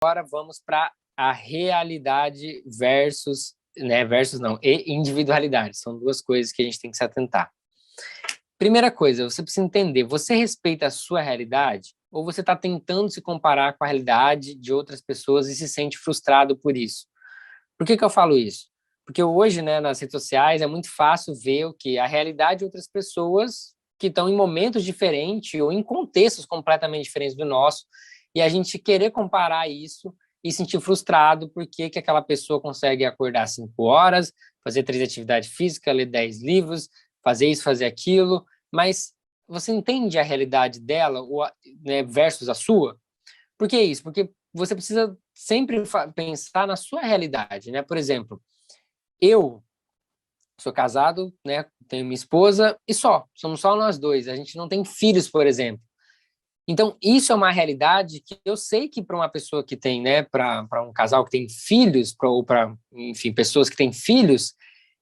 Agora vamos para a realidade versus, né, versus não, e individualidade. São duas coisas que a gente tem que se atentar. Primeira coisa, você precisa entender, você respeita a sua realidade ou você está tentando se comparar com a realidade de outras pessoas e se sente frustrado por isso? Por que eu falo isso? Porque hoje, né, nas redes sociais, é muito fácil ver o que a realidade de outras pessoas que estão em momentos diferentes ou em contextos completamente diferentes do nosso, e a gente querer comparar isso e sentir frustrado porque que aquela pessoa consegue acordar 5 horas, fazer 3 atividades físicas, ler 10 livros, fazer isso, fazer aquilo, mas você entende a realidade dela, ou né, versus a sua? Por que isso? Porque você precisa sempre pensar na sua realidade, né? Por exemplo, eu sou casado, né? Tenho minha esposa e somos só nós dois. A gente não tem filhos, por exemplo. Então, isso é uma realidade que eu sei que para uma pessoa que tem, né, para um casal que tem filhos, ou para, enfim, pessoas que têm filhos,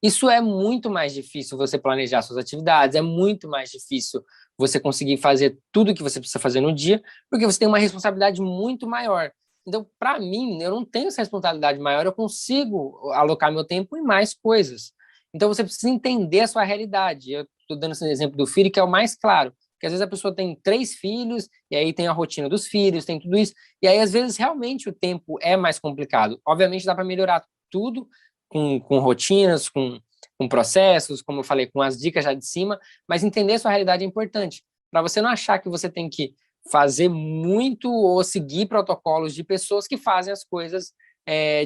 isso é muito mais difícil você planejar suas atividades, é muito mais difícil você conseguir fazer tudo que você precisa fazer no dia, porque você tem uma responsabilidade muito maior. Então, para mim, eu não tenho essa responsabilidade maior, eu consigo alocar meu tempo em mais coisas. Então, você precisa entender a sua realidade. Eu estou dando esse exemplo do filho, que é o mais claro. Porque às vezes a pessoa tem 3 filhos, e aí tem a rotina dos filhos, tem tudo isso, e aí às vezes realmente o tempo é mais complicado. Obviamente dá para melhorar tudo com rotinas, com processos, como eu falei, com as dicas já de cima, mas entender a sua realidade é importante, para você não achar que você tem que fazer muito ou seguir protocolos de pessoas que fazem as coisas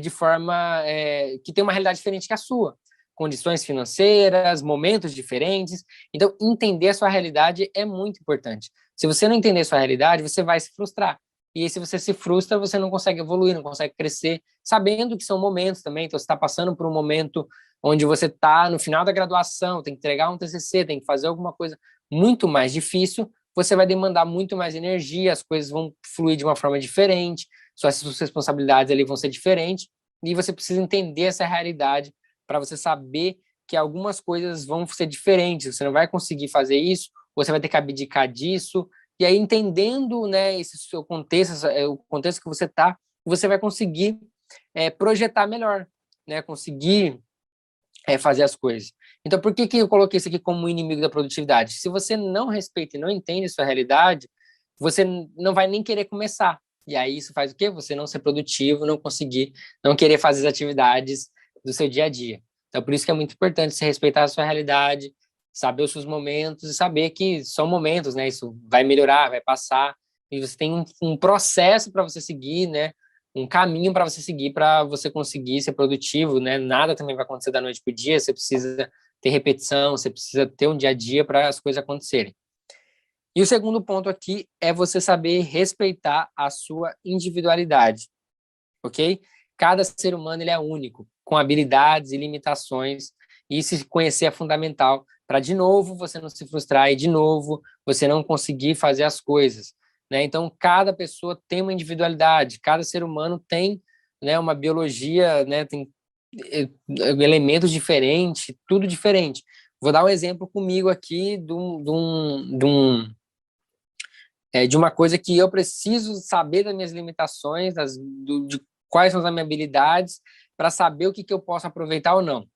de forma que tem uma realidade diferente que a sua. Condições financeiras, momentos diferentes. Então, entender a sua realidade é muito importante. Se você não entender a sua realidade, você vai se frustrar. E aí, se você se frustra, você não consegue evoluir, não consegue crescer, sabendo que são momentos também. Então, você está passando por um momento onde você está no final da graduação, tem que entregar um TCC, tem que fazer alguma coisa muito mais difícil, você vai demandar muito mais energia, as coisas vão fluir de uma forma diferente, suas responsabilidades ali vão ser diferentes, e você precisa entender essa realidade para você saber que algumas coisas vão ser diferentes, você não vai conseguir fazer isso, você vai ter que abdicar disso, e aí entendendo, né, esse seu contexto, o contexto que você está, você vai conseguir projetar melhor, né, conseguir fazer as coisas. Então, por que eu coloquei isso aqui como inimigo da produtividade? Se você não respeita e não entende a sua realidade, você não vai nem querer começar. E aí isso faz o quê? Você não ser produtivo, não conseguir, não querer fazer as atividades do seu dia a dia. Então, por isso que é muito importante você respeitar a sua realidade, saber os seus momentos e saber que são momentos, né? Isso vai melhorar, vai passar, e você tem um processo para você seguir, né? Um caminho para você seguir, para você conseguir ser produtivo, né? Nada também vai acontecer da noite para o dia, você precisa ter repetição, você precisa ter um dia a dia para as coisas acontecerem. E o segundo ponto aqui é você saber respeitar a sua individualidade, ok? Cada ser humano ele é único, com habilidades e limitações, e se conhecer é fundamental para, de novo, você não se frustrar e, de novo, você não conseguir fazer as coisas, né? Então, cada pessoa tem uma individualidade, cada ser humano tem, né, uma biologia, né, tem elementos diferentes, tudo diferente. Vou dar um exemplo comigo aqui de uma coisa que eu preciso saber das minhas limitações, de quais são as minhas habilidades, para saber o que eu posso aproveitar ou não.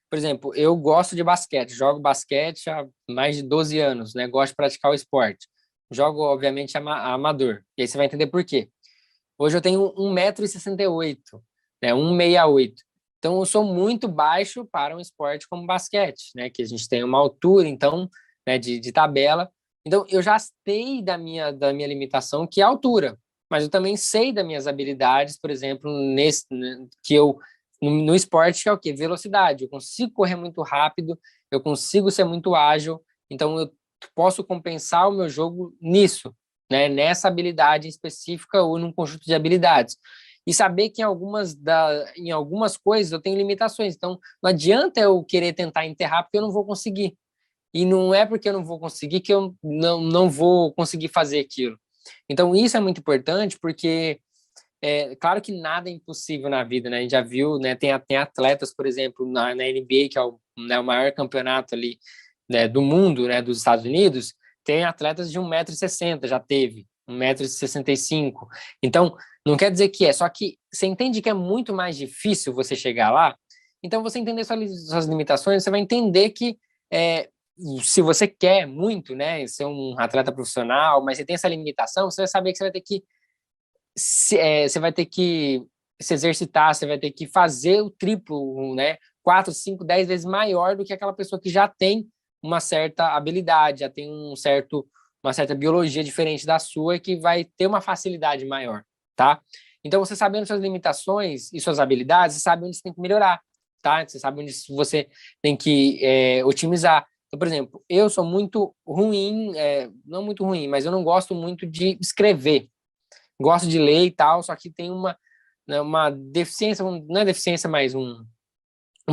Por exemplo, eu gosto de basquete, jogo basquete há mais de 12 anos, né? Gosto de praticar o esporte. Jogo, obviamente, amador. E aí você vai entender por quê. Hoje eu tenho 1,68 m, né? 1,68 m. Então eu sou muito baixo para um esporte como basquete, né? Que a gente tem uma altura, então, né, de tabela. Então eu já sei da minha limitação, que é a altura, mas eu também sei das minhas habilidades, por exemplo, né, que eu no esporte, que é o quê? Velocidade. Eu consigo correr muito rápido, eu consigo ser muito ágil, então eu posso compensar o meu jogo nisso, né? Nessa habilidade específica ou num conjunto de habilidades. E saber que em algumas coisas eu tenho limitações. Então, não adianta eu querer tentar enterrar, porque eu não vou conseguir. E não é porque eu não vou conseguir que eu não vou conseguir fazer aquilo. Então, isso é muito importante, porque claro que nada é impossível na vida, né? A gente já viu, né? Tem atletas, por exemplo, na NBA, que é né, o maior campeonato ali, né, do mundo, né, dos Estados Unidos, tem atletas de 1,60 m, já teve, 1,65 m. Então, Não quer dizer que é, só que você entende que é muito mais difícil você chegar lá. Então, você entender suas limitações, você vai entender que se você quer muito, né, ser um atleta profissional, mas você tem essa limitação, você vai saber que você vai ter que você vai ter que se exercitar, você vai ter que fazer o triplo, né, 4, 5, 10 vezes maior do que aquela pessoa que já tem uma certa habilidade, já tem uma certa biologia diferente da sua e que vai ter uma facilidade maior, tá? Então, você sabendo suas limitações e suas habilidades, você sabe onde você tem que melhorar, tá? Você sabe onde você tem que otimizar. Então, por exemplo, eu sou muito ruim, não muito ruim, mas eu não gosto muito de escrever. Gosto de ler e tal, só que tem né, uma deficiência, não é deficiência, mas um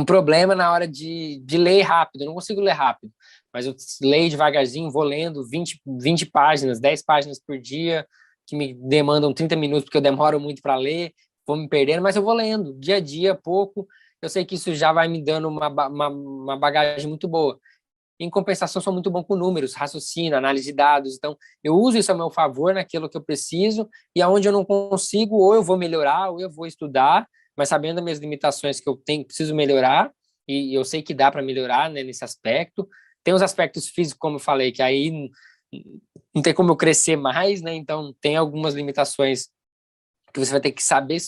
problema na hora de ler rápido. Eu não consigo ler rápido, mas eu leio devagarzinho, vou lendo 20 páginas, 10 páginas por dia, que me demandam 30 minutos, porque eu demoro muito para ler, vou me perdendo, mas eu vou lendo, dia a dia, pouco. Eu sei que isso já vai me dando uma bagagem muito boa. Em compensação, sou muito bom com números, raciocínio, análise de dados. Então, eu uso isso a meu favor naquilo que eu preciso, e aonde eu não consigo, ou eu vou melhorar, ou eu vou estudar, mas sabendo as minhas limitações que eu tenho, preciso melhorar, e eu sei que dá para melhorar, né, nesse aspecto. Tem os aspectos físicos, como eu falei, que aí não tem como eu crescer mais, né? Então, tem algumas limitações que você vai ter que saber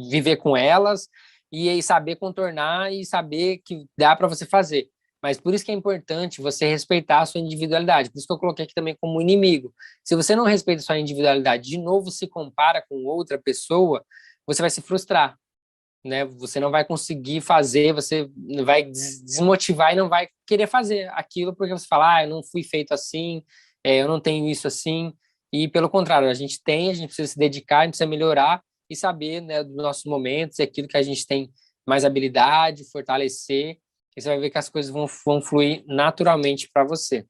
viver com elas, e aí saber contornar e saber que dá para você fazer. Mas por isso que é importante você respeitar a sua individualidade. Por isso que eu coloquei aqui também como inimigo. Se você não respeita a sua individualidade, de novo se compara com outra pessoa, você vai se frustrar, né? Você não vai conseguir fazer, você vai desmotivar e não vai querer fazer aquilo porque você fala, eu não fui feito assim, eu não tenho isso assim. E pelo contrário, a gente precisa se dedicar, a gente precisa melhorar e saber, né, dos nossos momentos, aquilo que a gente tem mais habilidade, fortalecer, e você vai ver que as coisas vão fluir naturalmente para você.